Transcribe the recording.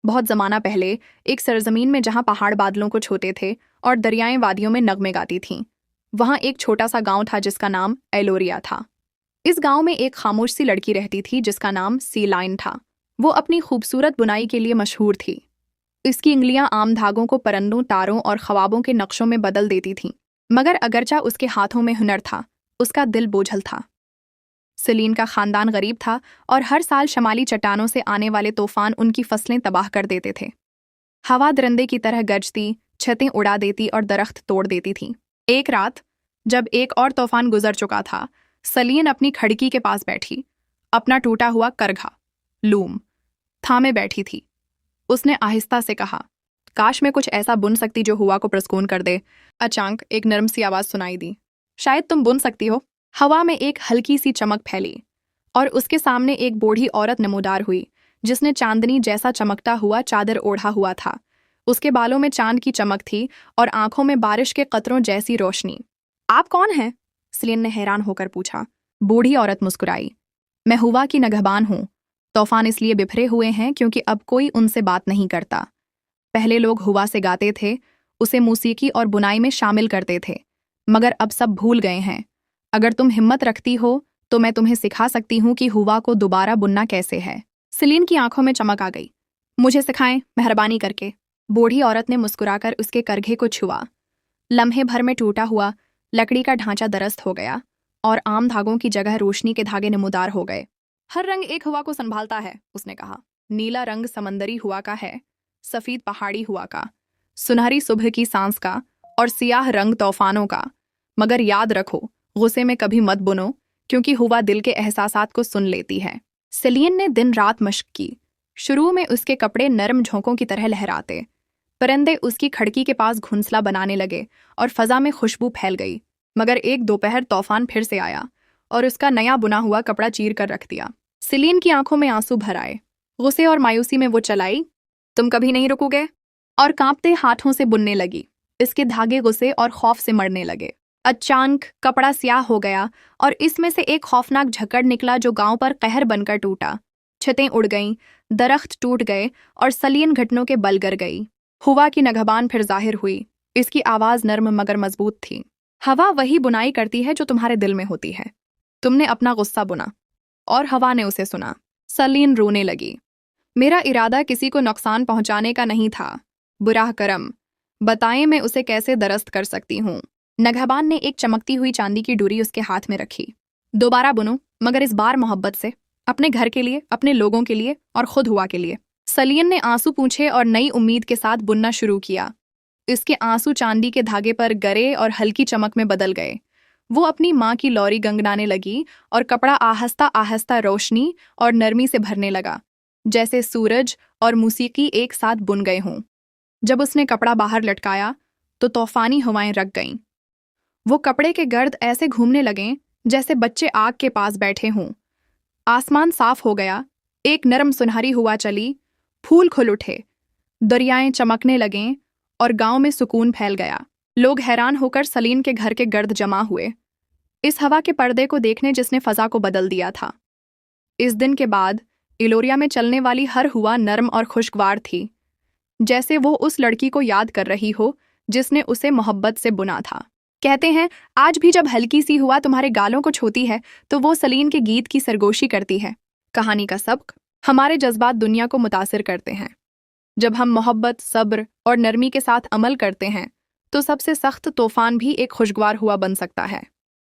बहुत ज़माना पहले एक सरजमीन में जहाँ पहाड़ बादलों को छूते थे और दरियाएं वादियों में नगमे गाती थीं, वहाँ एक छोटा सा गांव था जिसका नाम एलोरिया था। इस गांव में एक खामोश सी लड़की रहती थी जिसका नाम सी लाइन था। वो अपनी खूबसूरत बुनाई के लिए मशहूर थी। इसकी उंगलियां आम धागों को परंदों, तारों और ख्वाबों के नक्शों में बदल देती थीं। मगर अगरचा उसके हाथों में हुनर था, उसका दिल बोझल था। सलीन का खानदान गरीब था और हर साल शमाली चट्टानों से आने वाले तूफान उनकी फसलें तबाह कर देते थे। हवा दरिंदे की तरह गरजती, छतें उड़ा देती और दरख्त तोड़ देती थी। एक रात जब एक और तूफान गुजर चुका था, सलीन अपनी खिड़की के पास बैठी, अपना टूटा हुआ करघा लूम थामे बैठी थी। उसने आहिस्ता से कहा, काश मैं कुछ ऐसा बुन सकती जो हुआ को प्रसकून कर दे। अचानक एक नरम सी आवाज सुनाई दी, शायद तुम बुन सकती हो। हवा में एक हल्की सी चमक फैली और उसके सामने एक बूढ़ी औरत नमूदार हुई जिसने चांदनी जैसा चमकता हुआ चादर ओढ़ा हुआ था। उसके बालों में चांद की चमक थी और आंखों में बारिश के कतरों जैसी रोशनी। आप कौन हैं? सलीन ने हैरान होकर पूछा। बूढ़ी औरत मुस्कुराई, मैं हुआ की नगहबान हूँ। तूफान इसलिए बिफरे हुए हैं क्योंकि अब कोई उनसे बात नहीं करता। पहले लोग हुआ से गाते थे, उसे मौसीकी और बुनाई में शामिल करते थे, मगर अब सब भूल गए हैं। अगर तुम हिम्मत रखती हो तो मैं तुम्हें सिखा सकती हूँ कि हुआ को दोबारा बुनना कैसे है। सलीन की आंखों में चमक आ गई। मुझे सिखाएं, मेहरबानी करके। बूढ़ी औरत ने मुस्कुराकर उसके करघे को छुआ। लम्हे भर में टूटा हुआ लकड़ी का ढांचा दरस्त हो गया और आम धागों की जगह रोशनी के धागे नमूदार हो गए। हर रंग एक हुआ को संभालता है, उसने कहा। नीला रंग समंदरी हुआ का है, सफेद पहाड़ी हुआ का, सुनहरी सुबह की सांस का और सियाह रंग तूफानों का। मगर याद रखो, गुस्से में कभी मत बुनो क्योंकि हुआ दिल के एहसासात को सुन लेती है। सलीन ने दिन रात मशक की। शुरू में उसके कपड़े नरम झोंकों की तरह लहराते, परिंदे उसकी खिड़की के पास घोंसला बनाने लगे और फजा में खुशबू फैल गई। मगर एक दोपहर तूफान फिर से आया और उसका नया बुना हुआ कपड़ा चीर कर रख दिया। सलीन की आंखों में आंसू भर आए। गुस्से और मायूसी में वो चलाई, तुम कभी नहीं रुकोगे? और कांपते हाथों से बुनने लगी। इसके धागे गुस्से और खौफ से मरने लगे। अचानक कपड़ा स्याह हो गया और इसमें से एक खौफनाक झक्कड़ निकला जो गांव पर कहर बनकर टूटा। छतें उड़ गईं, दरख्त टूट गए और सलीन घुटनों के बल गिर गई। हुआ की नगहबान फिर जाहिर हुई। इसकी आवाज नर्म मगर मजबूत थी। हवा वही बुनाई करती है जो तुम्हारे दिल में होती है। तुमने अपना गुस्सा बुना और हवा ने उसे सुना। सलीन रोने लगी। मेरा इरादा किसी को नुकसान पहुंचाने का नहीं था। बुराह करम, बताएं मैं उसे कैसे दरस्त कर सकती हूँ। नगहबान ने एक चमकती हुई चांदी की डोरी उसके हाथ में रखी। दोबारा बुनो, मगर इस बार मोहब्बत से, अपने घर के लिए, अपने लोगों के लिए और खुद हुआ के लिए। सलीन ने आंसू पूंछे और नई उम्मीद के साथ बुनना शुरू किया। इसके आंसू चांदी के धागे पर गरे और हल्की चमक में बदल गए। वो अपनी माँ की लौरी गंगनाने लगी और कपड़ा आहिस्ता आहिस्ता रोशनी और नरमी से भरने लगा, जैसे सूरज और मौसीकी एक साथ बुन गए हों। जब उसने कपड़ा बाहर लटकाया तो तूफानी हवाएं रख गईं। वो कपड़े के गर्द ऐसे घूमने लगे जैसे बच्चे आग के पास बैठे हों। आसमान साफ हो गया, एक नरम सुनहरी हुआ चली, फूल खुल उठे, दरियाएं चमकने लगें और गांव में सुकून फैल गया। लोग हैरान होकर सलीन के घर के गर्द जमा हुए, इस हवा के पर्दे को देखने जिसने फजा को बदल दिया था। इस दिन के बाद एलोरिया में चलने वाली हर हुआ नर्म और खुशगवार थी, जैसे वो उस लड़की को याद कर रही हो जिसने उसे मोहब्बत से बुना था। कहते हैं, आज भी जब हल्की सी हुआ तुम्हारे गालों को छूती है तो वो सलीन के गीत की सरगोशी करती है। कहानी का सबक, हमारे जज्बात दुनिया को मुतासिर करते हैं। जब हम मोहब्बत, सब्र और नरमी के साथ अमल करते हैं तो सबसे सख्त तूफान भी एक खुशगवार हुआ बन सकता है।